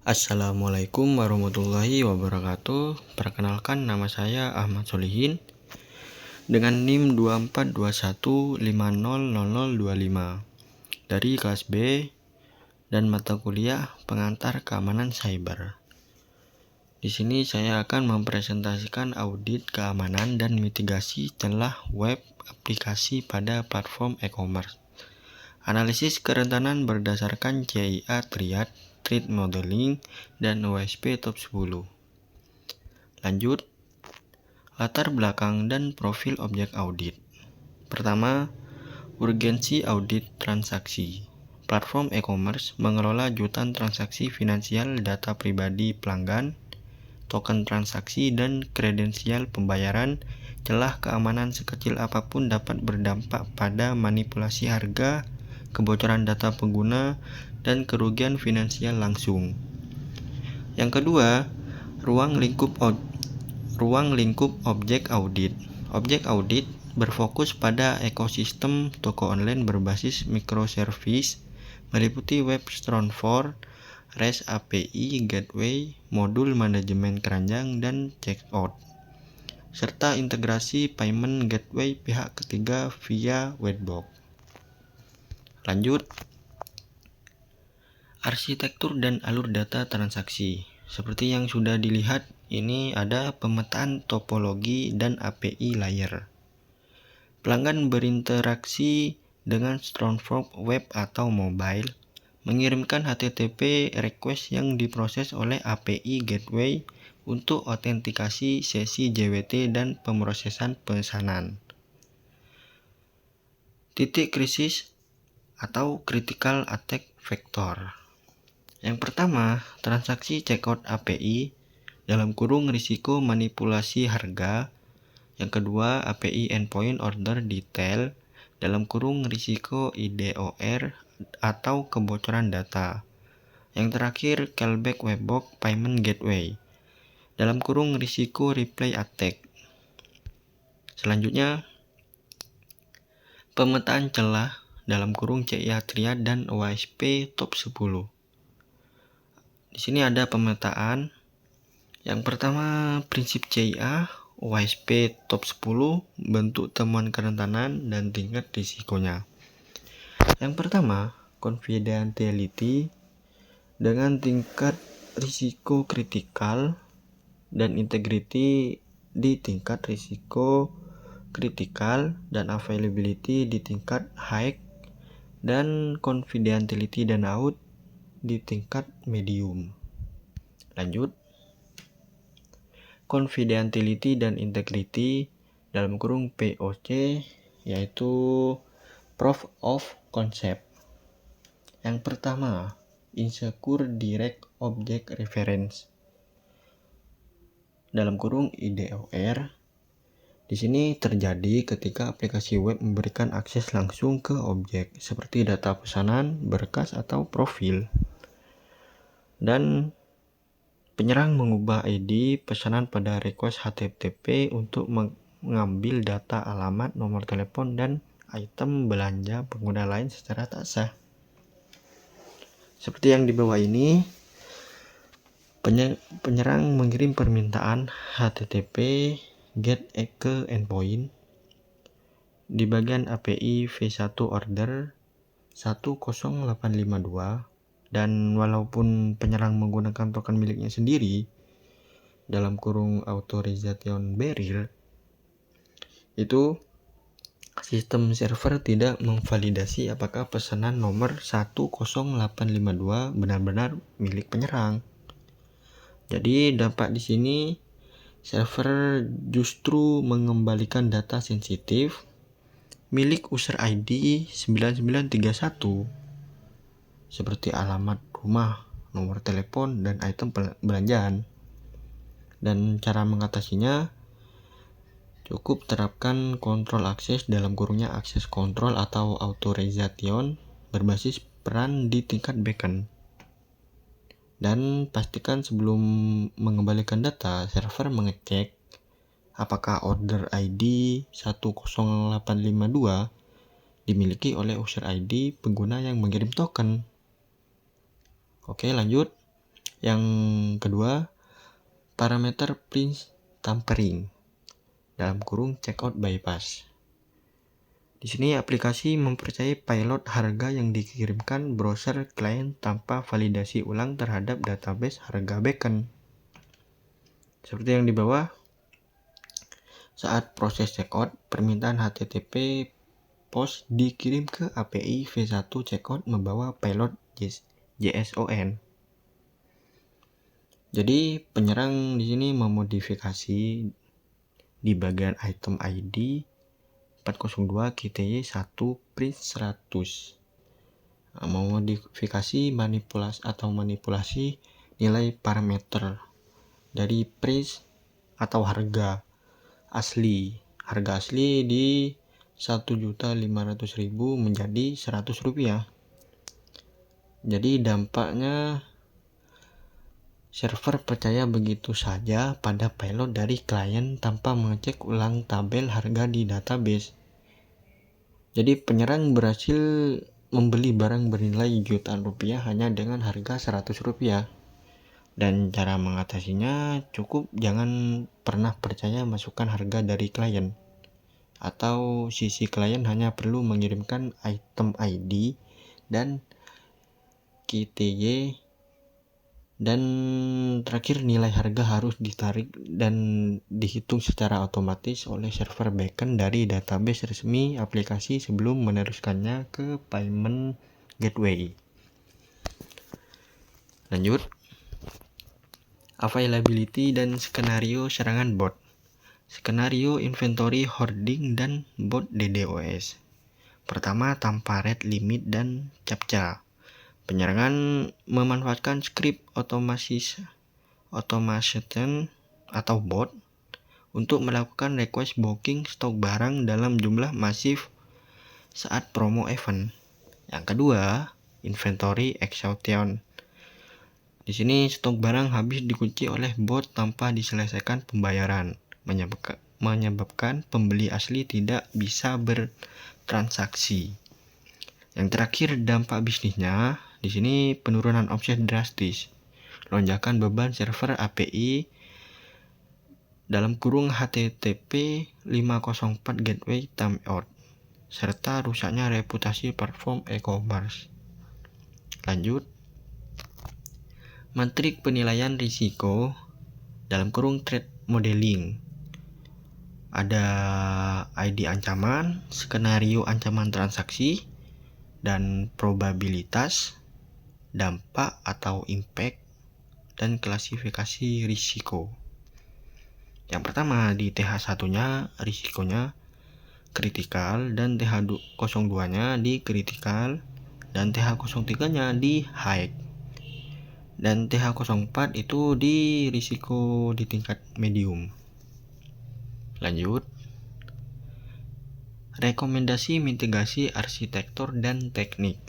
Assalamualaikum warahmatullahi wabarakatuh. Perkenalkan, nama saya Ahmad Solihin dengan NIM 2421500025 dari kelas B dan mata kuliah Pengantar Keamanan Cyber. Di sini saya akan mempresentasikan audit keamanan dan mitigasi celah web aplikasi pada platform e-commerce. Analisis kerentanan berdasarkan CIA Triad, Threat Modeling, dan OSP Top 10. Lanjut, latar belakang dan profil objek audit. Pertama, urgensi audit transaksi. Platform e-commerce mengelola jutaan transaksi finansial, data pribadi pelanggan, token transaksi, dan kredensial pembayaran. Celah keamanan sekecil apapun dapat berdampak pada manipulasi harga, kebocoran data pengguna, dan kerugian finansial langsung. Yang kedua, ruang lingkup objek audit. Objek audit berfokus pada ekosistem toko online berbasis microservice, meliputi web storefront, REST API, gateway, modul manajemen keranjang, dan checkout, serta integrasi payment gateway pihak ketiga via webbox. Lanjut, arsitektur dan alur data transaksi. Seperti yang sudah dilihat, ini ada pemetaan topologi dan API layer. Pelanggan berinteraksi dengan storefront web atau mobile, mengirimkan HTTP request yang diproses oleh API gateway untuk autentikasi sesi JWT dan pemrosesan pesanan. Titik krisis atau critical attack vector. Yang pertama, transaksi checkout API (risiko manipulasi harga). Yang kedua, API endpoint order detail (risiko IDOR atau kebocoran data). Yang terakhir, callback webbox payment gateway (risiko replay attack). Selanjutnya, pemetaan celah (CIA Triad dan OSP Top 10). Di sini ada pemetaan. Yang pertama, prinsip CIA, OSP Top 10, bentuk temuan kerentanan dan tingkat risikonya. Yang pertama, confidentiality dengan tingkat risiko kritikal dan integrity di tingkat risiko kritikal dan availability di tingkat high dan confidentiality dan out di tingkat medium. Lanjut, confidentiality dan integrity (POC), yaitu proof of concept. Yang pertama, insecure direct object reference (IDOR). Di sini terjadi ketika aplikasi web memberikan akses langsung ke objek seperti data pesanan, berkas, atau profil. Dan penyerang mengubah ID pesanan pada request HTTP untuk mengambil data alamat, nomor telepon, dan item belanja pengguna lain secara tak sah. Seperti yang di bawah ini, penyerang mengirim permintaan HTTP GET ke endpoint di bagian API V1 order 10852. Dan walaupun penyerang menggunakan token miliknya sendiri (authorization barrier), itu sistem server tidak memvalidasi apakah pesanan nomor 10852 benar-benar milik penyerang. Jadi dampak di sini, server justru mengembalikan data sensitif milik user ID 9931 seperti alamat rumah, nomor telepon, dan item belanjaan. Dan cara mengatasinya, cukup terapkan kontrol akses (akses kontrol atau authorization) berbasis peran di tingkat backend. Dan pastikan sebelum mengembalikan data, server mengecek apakah order ID 10852 dimiliki oleh user ID pengguna yang mengirim token. Oke, lanjut. Yang kedua, parameter prince tampering dalam kurung checkout bypass. Di sini aplikasi mempercayai payload harga yang dikirimkan browser klien tanpa validasi ulang terhadap database harga backend. Seperti yang di bawah, saat proses checkout, permintaan HTTP POST dikirim ke API V1 checkout membawa payload JSON. Jadi penyerang di sini memodifikasi di bagian item ID 402 QTY 1 print 100. Memodifikasi manipulasi nilai parameter dari price atau harga asli di 1.500.000 menjadi Rp100. Jadi dampaknya server percaya begitu saja pada payload dari klien tanpa mengecek ulang tabel harga di database. Jadi penyerang berhasil membeli barang bernilai jutaan rupiah hanya dengan harga Rp100. Dan cara mengatasinya cukup jangan pernah percaya masukan harga dari klien. Atau sisi klien hanya perlu mengirimkan item ID dan QTY, dan terakhir nilai harga harus ditarik dan dihitung secara otomatis oleh server backend dari database resmi aplikasi sebelum meneruskannya ke payment gateway. Lanjut, availability dan skenario serangan bot. Skenario inventory hoarding dan bot DDoS. Pertama, tanpa rate limit dan CAPTCHA. Penyerangan memanfaatkan script automation atau bot untuk melakukan request booking stok barang dalam jumlah masif saat promo event. Yang kedua, inventory exhaustion. Di sini stok barang habis dikunci oleh bot tanpa diselesaikan pembayaran, menyebabkan pembeli asli tidak bisa bertransaksi. Yang terakhir, dampak bisnisnya, di sini penurunan omset drastis, lonjakan beban server API dalam kurung HTTP 504 gateway timeout, serta rusaknya reputasi platform e-commerce. Lanjut, matrik penilaian risiko dalam kurung threat modeling. Ada ID ancaman, skenario ancaman transaksi, dan probabilitas, dampak atau impact, dan klasifikasi risiko. Yang pertama, di TH1-nya risikonya kritikal dan TH02-nya di kritikal dan TH03-nya di high. Dan TH04 itu di risiko di tingkat medium. Lanjut, rekomendasi mitigasi arsitektur dan teknik.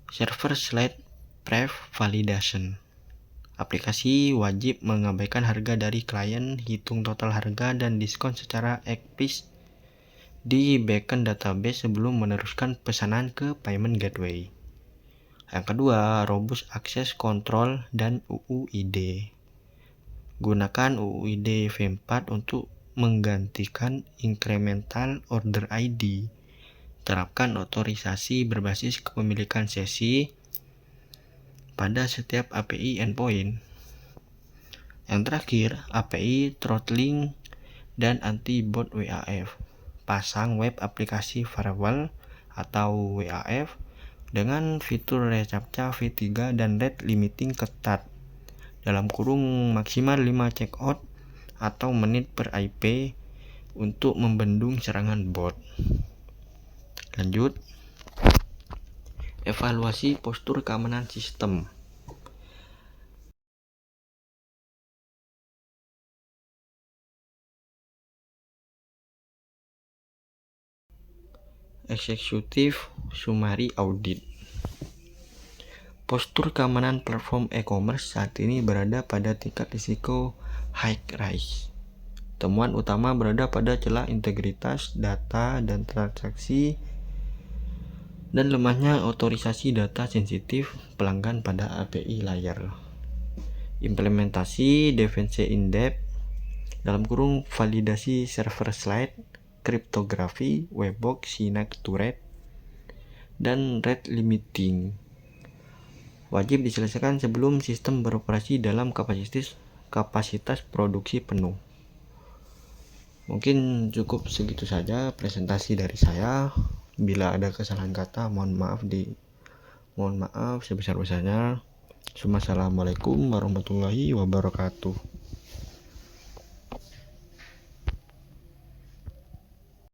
Server-side pre-validation. Aplikasi wajib mengabaikan harga dari klien, hitung total harga dan diskon secara explicit di backend database sebelum meneruskan pesanan ke payment gateway. Yang kedua, robust access control dan UUID. Gunakan UUID V4 untuk menggantikan incremental order ID. Terapkan otorisasi berbasis kepemilikan sesi pada setiap API endpoint. Yang terakhir, API throttling dan anti-bot WAF. Pasang web aplikasi firewall atau WAF dengan fitur reCAPTCHA V3 dan rate limiting ketat dalam kurung maksimal 5 checkout atau menit per IP untuk membendung serangan bot. Lanjut, evaluasi postur keamanan sistem. Executive Summary Audit. Postur keamanan platform e-commerce saat ini berada pada tingkat risiko high risk. Temuan utama berada pada celah integritas data dan transaksi dan lemahnya otorisasi data sensitif pelanggan pada API layer. implementasi, defense in depth, dalam kurung validasi server slide, kriptografi, webbox, Synapse to RAID, dan rate limiting. Wajib diselesaikan sebelum sistem beroperasi dalam kapasitas produksi penuh. Mungkin cukup segitu saja presentasi dari saya. Bila ada kesalahan kata, mohon maaf sebesar-besarnya. Assalamualaikum warahmatullahi wabarakatuh.